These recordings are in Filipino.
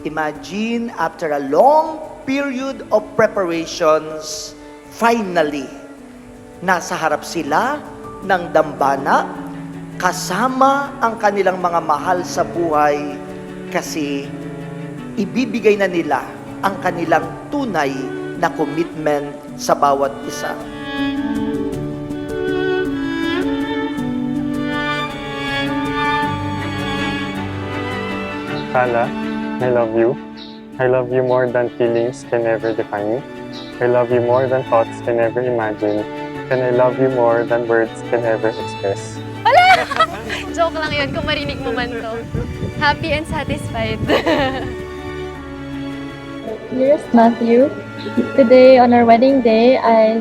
Imagine, after a long period of preparations, finally, nasa harap sila ng dambana kasama ang kanilang mga mahal sa buhay kasi ibibigay na nila ang kanilang tunay na commitment sa bawat isa. Kala, I love you. I love you more than feelings can ever define. I love you more than thoughts can ever imagine. And I love you more than words can ever express. Joke lang yun kung marinig mo man to. Happy and satisfied. Dearest Matthew, today on our wedding day, I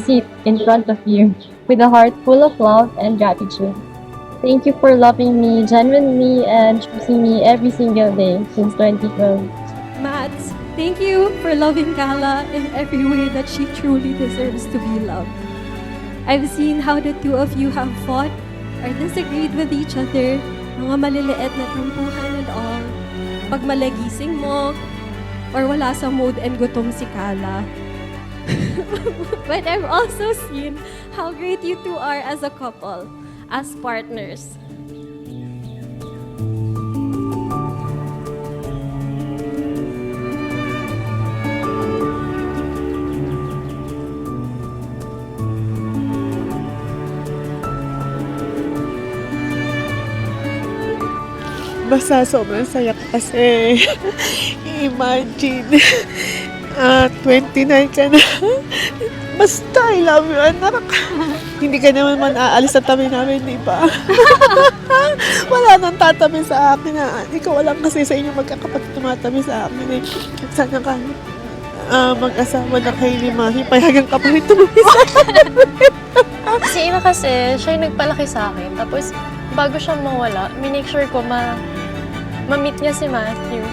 sit in front of you with a heart full of love and gratitude. Thank you for loving me genuinely and choosing me every single day since 2012. Mats, thank you for loving Kala in every way that she truly deserves to be loved. I've seen how the two of you have fought or disagreed with each other, mga maliliit na tampuhan and all. Pag malagising mo, or wala sa mood and gutom si Kala. But I've also seen how great you two are as a couple, as partners. Basta sobrang saya ko kasi imagine 29 ka na. Basta I love you, anak. Hindi ka naman aalis sa tabi namin, di ba? Wala nang tatabi sa akin. Ikaw lang kasi sa inyo magkakapatid tumatabi sa akin. Sana ka mag-asawa na kayo ni Mami. Payagan ka pa rin tumabi sa akin. Si Ina kasi, siya yung nagpalaki sa akin. Tapos, bago siya mawala, minake sure ko ma-meet niya si Matthew.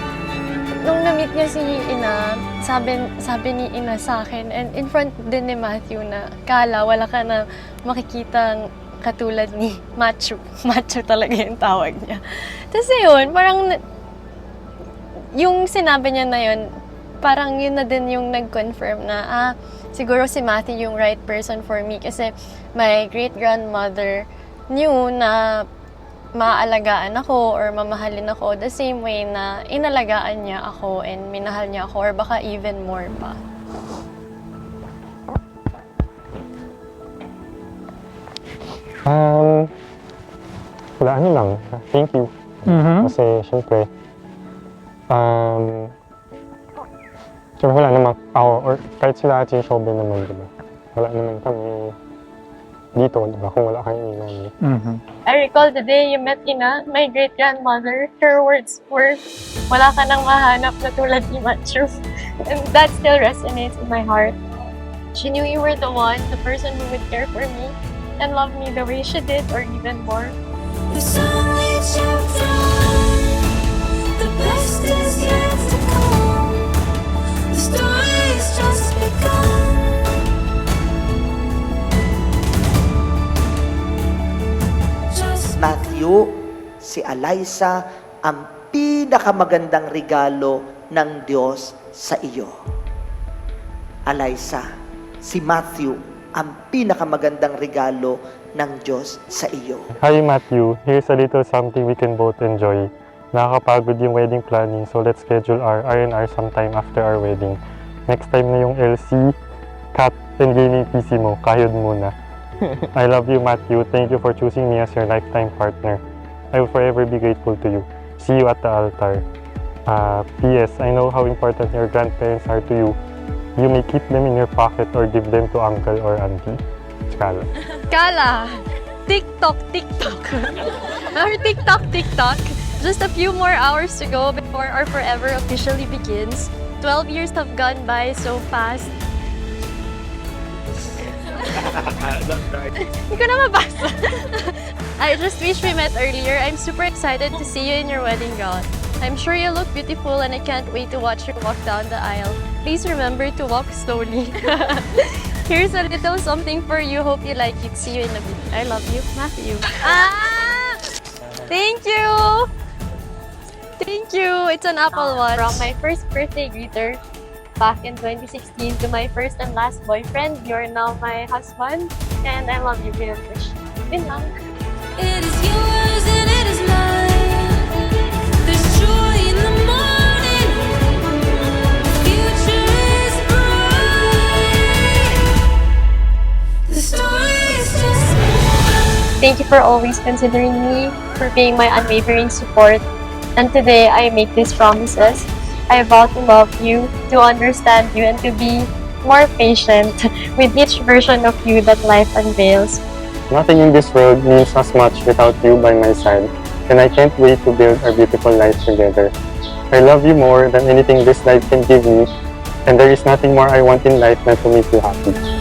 Nung na-meet niya si Ina, sabi ni Ina sa akin, and in front din ni Matthew na, Kala, wala ka na makikitang katulad ni Macho. Macho talaga yung tawag niya. Tapos yun, parang yung sinabi niya na yun, parang yun na din yung nag-confirm na, siguro si Matthew yung right person for me kasi my great-grandmother knew na maaalagaan ako or mamahalin ako the same way na inalagaan niya ako and minahal niya ako or baka even more pa. Wala, ano lang. Thank you. Kasi, syempre, wala naman ako, or kahit sila Ate Shobe naman, diba? Wala naman kami dito, diba? Kung wala kayo ni Mami. I recall the day you met Ina, my great-grandmother. Her words were, wala ka nang mahanap na tulad ni Macho. And that still resonates in my heart. She knew you were the one, the person who would care for me and love me the way she did or even more. There's only chapter one. The best is yet to come. The story's just begun. Matthew, si Alyssa ang pinakamagandang regalo ng Diyos sa iyo. Alyssa, si Matthew ang pinakamagandang regalo ng Diyos sa iyo. Hi Matthew, here's a little something we can both enjoy. Nakakapagod yung wedding planning, so let's schedule our R&R sometime after our wedding. Next time na yung LC, cat, and gaming PC mo, kayod muna. I love you Matthew, thank you for choosing me as your lifetime partner. I will forever be grateful to you. See you at the altar. P.S. I know how important your grandparents are to you. You may keep them in your pocket or give them to uncle or auntie. Kala. Kala, TikTok. Our TikTok. Just a few more hours to go before our forever officially begins. 12 years have gone by so fast. Hindi ko na mabasa. I just wish we met earlier. I'm super excited to see you in your wedding gown. I'm sure you look beautiful and I can't wait to watch you walk down the aisle. Please remember to walk slowly. Here's a little something for you. Hope you like it. See you in a bit. I love you, Matthew. Thank you! Thank you! It's an Apple Watch. From my first birthday greeter back in 2016 to my first and last boyfriend, you're now my husband. And I love you very much. Yun lang. It is yours and it is mine. There's joy in the morning. The future is bright. The story is just Thank you for always considering me, for being my unwavering support. And today, I make these promises. I vow to love you, to understand you, and to be more patient with each version of you that life unveils. Nothing in this world means as much without you by my side, and I can't wait to build our beautiful life together. I love you more than anything this life can give me, and there is nothing more I want in life than to make you happy.